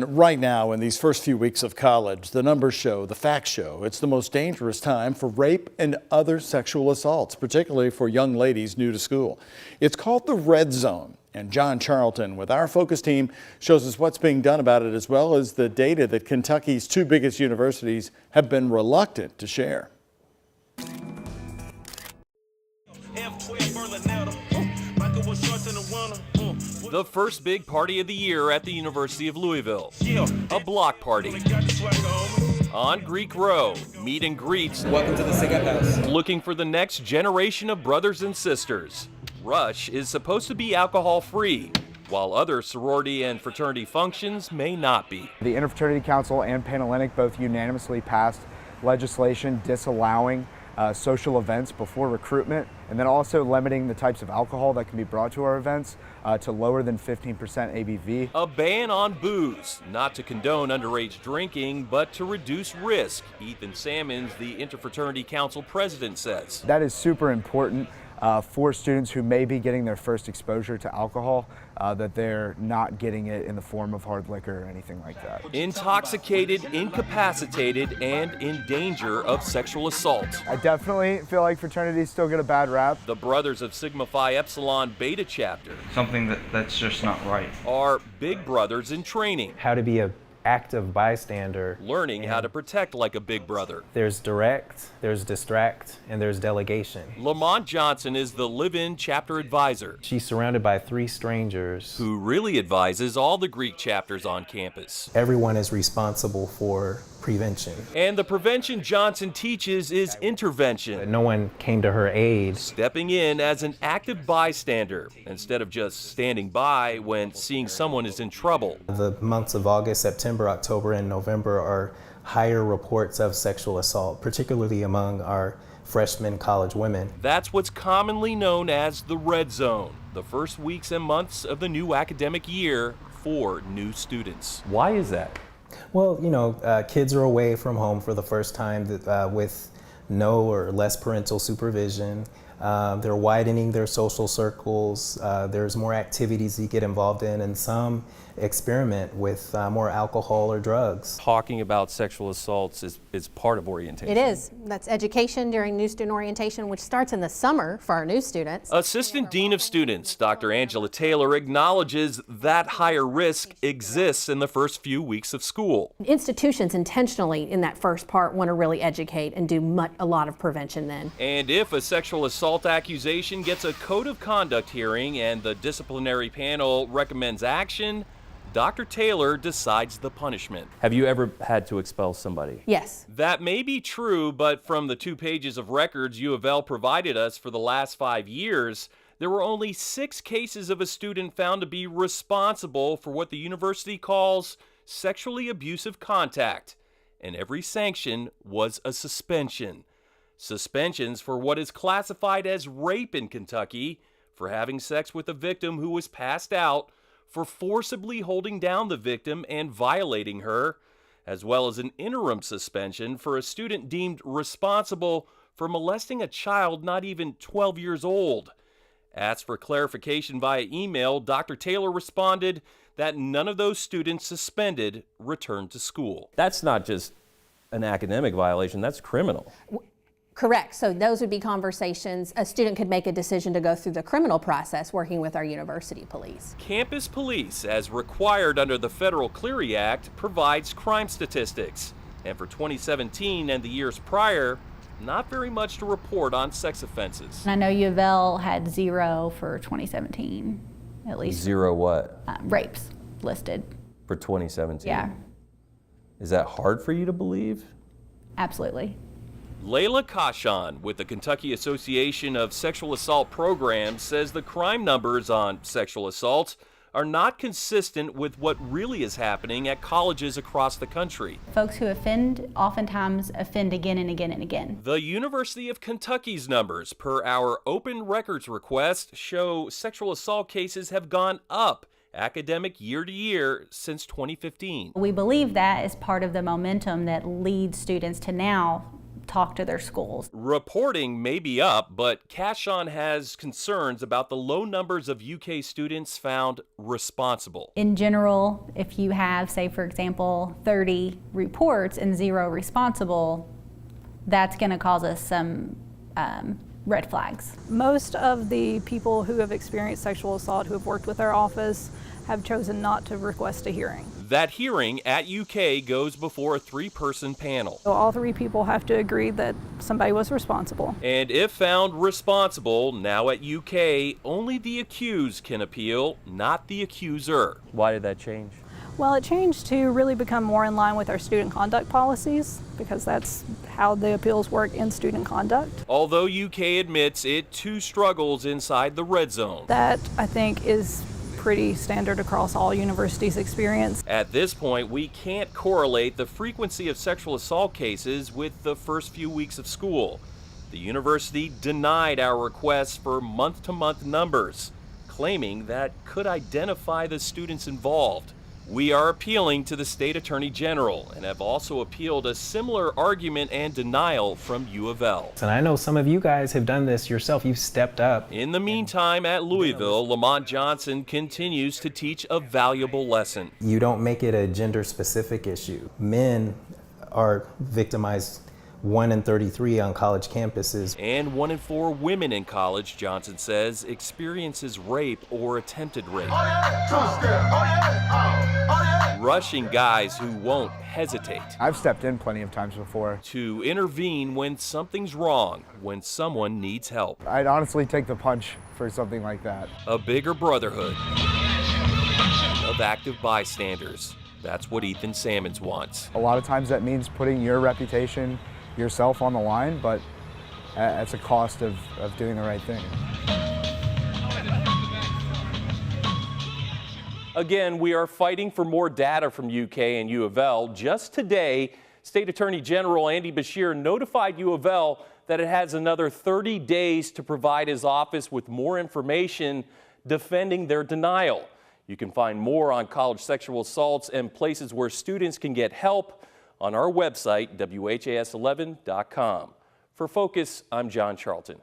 Right now, in these first few weeks of college, the numbers show, the facts show, it's the most dangerous time for rape and other sexual assaults, particularly for young ladies new to school. It's called the red zone, and John Charlton with our focus team shows us what's being done about it, as well as the data that Kentucky's two biggest universities have been reluctant to share. The first big party of the year at the University of Louisville. A block party. On Greek Row, meet and greets. Welcome to the Sig Up House. Looking for the next generation of brothers and sisters. Rush is supposed to be alcohol-free, while other sorority and fraternity functions may not be. The Interfraternity Council and Panhellenic both unanimously passed legislation disallowing social events before recruitment, and then also limiting the types of alcohol that can be brought to our events to lower than 15% ABV. A ban on booze, not to condone underage drinking, but to reduce risk, Ethan Sammons, the Interfraternity Council president, says. That is super important for students who may be getting their first exposure to alcohol, that they're not getting it in the form of hard liquor or anything like that. Intoxicated, incapacitated, and in danger of sexual assault. I definitely feel like fraternities still get a bad rap. The Brothers of Sigma Phi Epsilon Beta chapter. Something that's just not right. Are big brothers in training. How to be an active bystander. Learning how to protect like a big brother. There's direct, there's distract, and there's delegation. Lamont Johnson is the live-in chapter advisor. She's surrounded by 3 strangers. Who really advises all the Greek chapters on campus. Everyone is responsible for prevention. And the prevention Johnson teaches is intervention. No one came to her aid. Stepping in as an active bystander instead of just standing by when seeing someone is in trouble. The months of August, September, October, and November are higher reports of sexual assault, particularly among our freshman college women. That's what's commonly known as the red zone, the first weeks and months of the new academic year for new students. Why is that? Well, you know, kids are away from home for the first time with no or less parental supervision. They're widening their social circles. There's more activities to get involved in, and some experiment with more alcohol or drugs. Talking about sexual assaults is part of orientation. It is. That's education during new student orientation, which starts in the summer for our new students. Assistant Dean of Students, Dr. Angela Taylor, acknowledges that higher risk exists in the first few weeks of school. Institutions intentionally in that first part want to really educate and do a lot of prevention then. And if a sexual assault accusation gets a code of conduct hearing and the disciplinary panel recommends action, Dr. Taylor decides the punishment. Have you ever had to expel somebody? Yes. That may be true, but from the 2 pages of records U of L provided us for the last 5 years, there were only 6 cases of a student found to be responsible for what the university calls sexually abusive contact, and every sanction was a suspension. Suspensions for what is classified as rape in Kentucky, for having sex with a victim who was passed out, for forcibly holding down the victim and violating her, as well as an interim suspension for a student deemed responsible for molesting a child not even 12 years old. Asked for clarification via email, Dr. Taylor responded that none of those students suspended returned to school. That's not just an academic violation, that's criminal. Correct. So those would be conversations. A student could make a decision to go through the criminal process working with our university police. Campus police, as required under the Federal Clery Act, provides crime statistics. And for 2017 and the years prior, not very much to report on sex offenses. I know U of L had 0 for 2017, at least. 0 what? Rapes listed. For 2017? Yeah. Is that hard for you to believe? Absolutely. Layla Kashan with the Kentucky Association of Sexual Assault Programs says the crime numbers on sexual assault are not consistent with what really is happening at colleges across the country. Folks who offend oftentimes offend again and again and again. The University of Kentucky's numbers per our open records request show sexual assault cases have gone up academic year to year since 2015. We believe that is part of the momentum that leads students to now talk to their schools. Reporting may be up, but Cashon has concerns about the low numbers of UK students found responsible. In general, if you have, say for example, 30 reports and 0 responsible, that's going to cause us some red flags. Most of the people who have experienced sexual assault who have worked with our office have chosen not to request a hearing. That hearing at UK goes before a 3-person panel. So all 3 people have to agree that somebody was responsible. And if found responsible, now at UK, only the accused can appeal, not the accuser. Why did that change? Well, it changed to really become more in line with our student conduct policies, because that's how the appeals work in student conduct. Although UK admits it too struggles inside the red zone. That, I think, is pretty standard across all universities' experience. At this point, we can't correlate the frequency of sexual assault cases with the first few weeks of school. The university denied our requests for month-to-month numbers, claiming that could identify the students involved. We are appealing to the state attorney general and have also appealed a similar argument and denial from U of L. And I know some of you guys have done this yourself. You've stepped up. In the meantime, at Louisville, Lamont Johnson continues to teach a valuable lesson. You don't make it a gender-specific issue. Men are victimized 1 in 33 on college campuses. And 1 in 4 women in college, Johnson says, experiences rape or attempted rape. Rushing guys who won't hesitate. I've stepped in plenty of times before. To intervene when something's wrong, when someone needs help. I'd honestly take the punch for something like that. A bigger brotherhood of active bystanders. That's what Ethan Sammons wants. A lot of times that means putting your reputation, yourself on the line, but at the cost of doing the right thing. Again, we are fighting for more data from UK and U of L. Just today, State Attorney General Andy Beshear notified U of L that it has another 30 days to provide his office with more information defending their denial. You can find more on college sexual assaults and places where students can get help on our website, WHAS11.com. For Focus, I'm John Charlton.